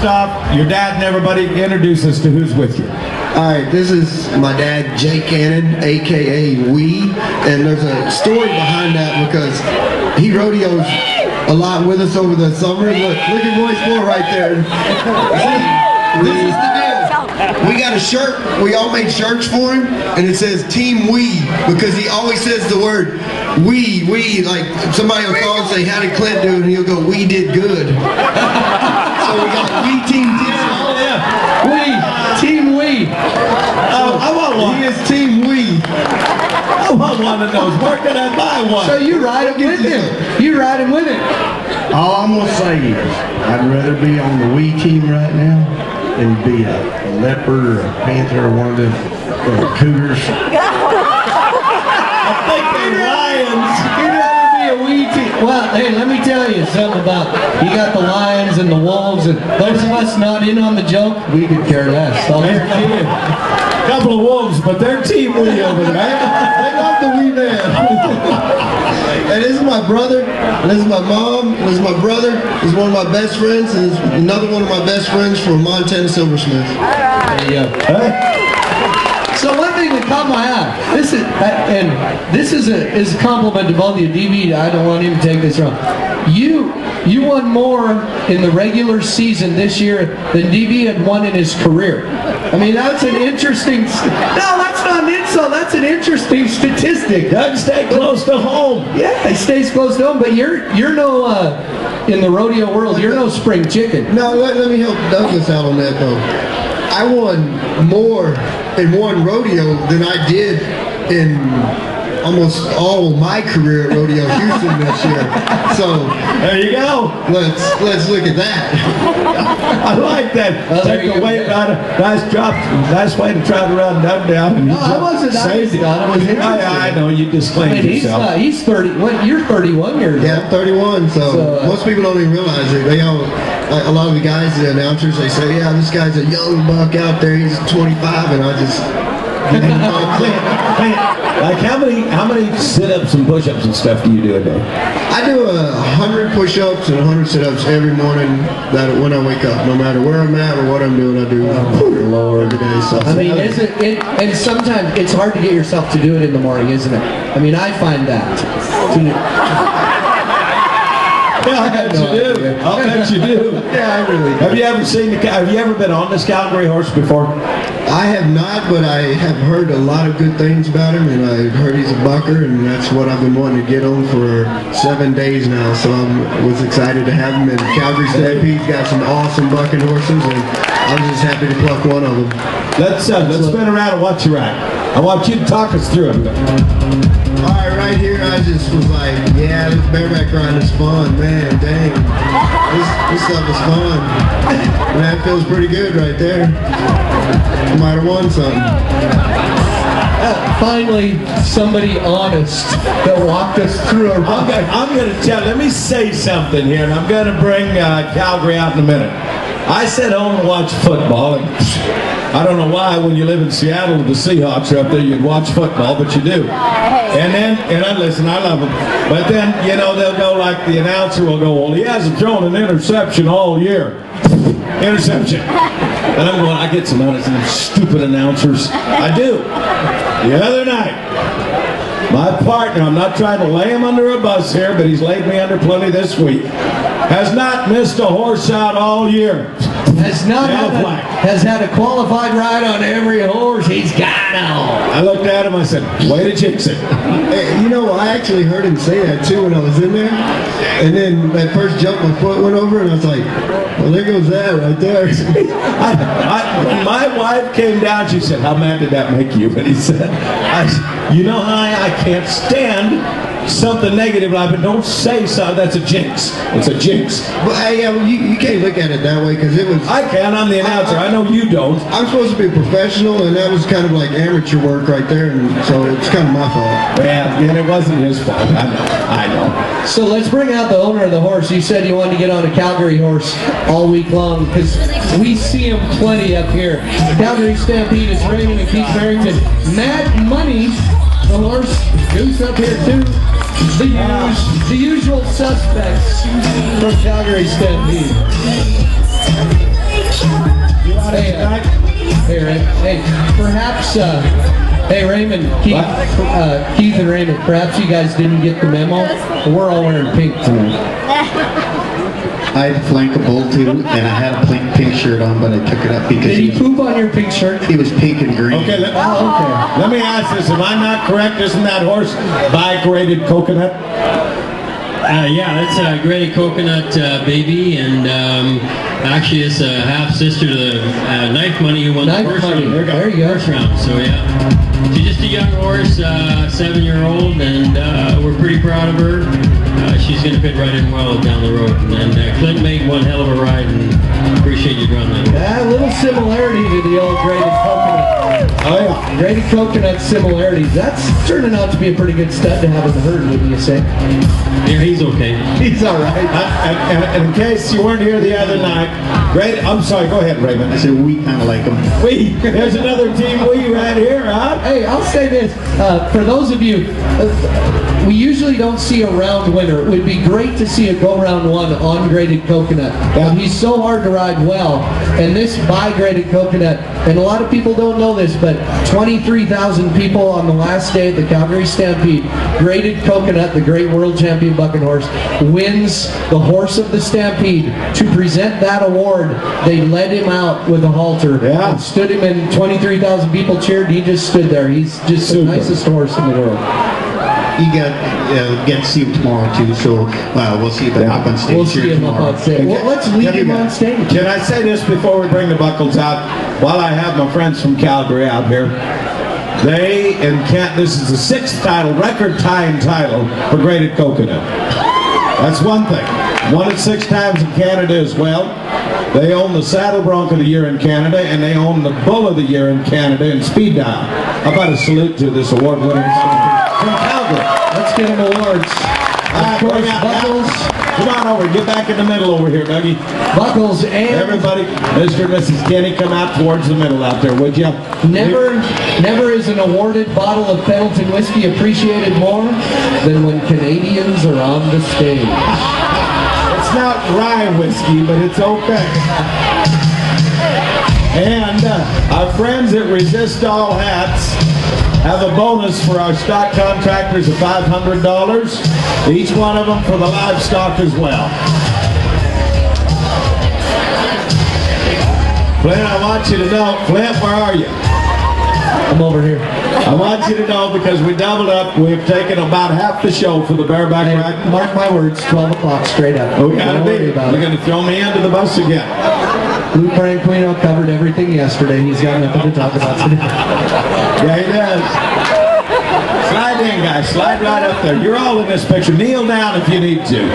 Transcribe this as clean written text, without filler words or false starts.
first off, your dad and everybody, introduce us to who's with you. Alright, this is my dad, Jay Cannon, aka Wee, and there's a story behind that because he rodeos a lot with us over the summer. Look at Royce Moore right there. This is the deal. We got a shirt, we all made shirts for him, and it says Team We, because he always says the word we, like somebody will call and say, how did Clint do? And he'll go, we did good. So we got We Team Oh, yeah. Team We. I want one. He is Team We. I want one of those. Where can I buy one? So you ride him with him. You ride him with him. All I'm going to say is, I'd rather be on the Wii team right now than be a leopard or a panther or one of them cougars. I think they're lions. You'd rather be a wee team. Well, hey, let me tell you something about, you got the lions and the wolves, and those of us not in on the joke, we could care less. So They're kidding. A couple of wolves, but they're Team We over there. They love the Wee Man. And this is my brother, this is my mom, this is my brother, this is one of my best friends, and this is another one of my best friends from Montana Silversmith. there you go. So one thing that caught my eye, this is a compliment to both of you, DB. I don't want him to take this wrong. You won more in the regular season this year than DB had won in his career. I mean, that's an interesting. No, that's not an insult. That's an interesting statistic. Doug, stay close to home. Yeah, he stays close to home, but you're no in the rodeo world. You're no spring chicken. No, let me help Douglas out on that though. I won more in one rodeo than I did in almost all of my career at Rodeo Houston this year. So there you go. Let's look at that. I like that. Well, Take the weight out of nice drop. Nice way to try to run Doug down. And No, I wasn't. saved it. I was interested. I know you disclaimed I mean, yourself. he's 30. What? You're 31 years old. Yeah, I'm 31, so most people don't even realize it. They all, like, a lot of the guys, the announcers, they say, yeah, this guy's a young buck out there, he's 25, and I just... Like how many sit-ups and push-ups and stuff do you do a day? I do 100 push-ups and 100 sit-ups every morning when I wake up. No matter where I'm at or what I'm doing, I do every day. So. I mean, and sometimes it's hard to get yourself to do it in the morning, isn't it? I mean, I find that. Yeah, I bet you do. I'll bet you do. Yeah, I really do. Have you ever been on this Calgary horse before? I have not, but I have heard a lot of good things about him, and I've heard he's a bucker, and that's what I've been wanting to get on for 7 days now. So I was excited to have him. And Calgary Stampede's got some awesome bucking horses, and I'm just happy to pluck one of them. Let's spin around and watch your rack. I want you to talk us through it. Alright, right here I just was like, yeah, this bareback ride is fun, man, dang. This stuff is fun. And that feels pretty good right there. You might have won something. Finally, somebody honest that walked us through a ride. I'm going to let me say something here, and I'm going to bring Calgary out in a minute. I sat home and watched football, and I don't know why when you live in Seattle with the Seahawks are up there, you'd watch football, but you do. And I listen, I love them. But then, you know, they'll go like the announcer will go, well, he hasn't thrown an interception all year. Interception. And I'm going, I get some out of some stupid announcers. I do. The other night, my partner, I'm not trying to lay him under a bus here, but he's laid me under plenty this week, has not missed a horse out all year. Has had a qualified ride on every horse he's got on. I looked at him, I said, way to jinx it. Hey, you know, I actually heard him say that too when I was in there. And then that first jump, my foot went over, and I was like, well, there goes that right there. When my wife came down, she said, how mad did that make you? And he said, you know, I can't stand something negative, but don't say so. That's a jinx. It's a jinx. But hey, you can't look at it that way because it was. I can. I'm the announcer. I know you don't. I'm supposed to be a professional, and that was kind of like amateur work right there, and so it's kind of my fault. Yeah, and it wasn't his fault. I know. So let's bring out the owner of the horse. You said you wanted to get on a Calgary horse all week long because we see him plenty up here. Calgary Stampede is Raymond and Keith Barrington. Mad Money, the horse, Goose up here too. The usual suspects from Calgary Stampede. here. Hey, perhaps, hey Raymond, Keith and Raymond, perhaps you guys didn't get the memo. We're all wearing pink tonight. I had to flank a bull too, and I had a pink shirt on, but I took it up because Did he poop on your pink shirt? He was pink and green. Okay, let me ask this. Am I not correct? Isn't that horse bi-graded coconut? Yeah, it's a graded coconut baby, and actually it's a half-sister to the Knife Money who won the first round. There you go. First round, so yeah. She's just a young horse, 7-year-old, and we're pretty proud of her. She's going to fit right in well down the road. And Clint made one hell of a ride, and appreciate you drawing that. Yeah, a little similarity to the old graded coconut. Oh yeah. Graded coconut similarities. That's turning out to be a pretty good stud to have in the herd, wouldn't you say? Yeah, he's okay. He's all right. And in case you weren't here the other night, I'm sorry, go ahead, Raymond. I said we kind of like him. There's another team we right here, huh? Hey, I'll say this. For those of you, we usually don't see a round winner. It would be great to see a go-round one on graded coconut. Yeah. He's so hard to ride well. And this bi-graded coconut, and a lot of people don't know this, but 23,000 people on the last day at the Calgary Stampede, graded coconut, the great world champion bucking horse, wins the horse of the Stampede. To present that award, they led him out with a halter and stood him in. 23,000 people cheered. He just stood there. He's just the nicest horse in the world. You get to see him tomorrow too, so we'll see him up on stage. We'll see him up on stage. Well, let's leave him on stage. Can I say this before we bring the buckles out? While I have my friends from Calgary out here, this is the 6th title, record-tying title for graded coconut. That's one thing. Won it 6 times in Canada as well. They own the Saddle Bronc of the Year in Canada, and they own the Bull of the Year in Canada in Speed Dial. How about a salute to this award-winning from Calgary. Let's get him awards. Of course, Buckles. Come on over, get back in the middle over here, Dougie. Buckles and everybody, Mr. and Mrs. Kenny, come out towards the middle out there, would you? Never is an awarded bottle of Pendleton whiskey appreciated more than when Canadians are on the stage. It's not rye whiskey, but it's okay. And our friends at Resist All Hats have a bonus for our stock contractors of $500, each one of them for the livestock as well. Clint, I want you to know, Clint, where are you? I'm over here. I want you to know, because we doubled up, we've taken about half the show for the Bareback ride. Mark my words, 12 o'clock straight up. We gotta be. You're going to throw me under the bus again. Lou Branquino covered everything yesterday. He's got nothing to talk about today. Yeah, he does. Slide in, guys. Slide right up there. You're all in this picture. Kneel down if you need to.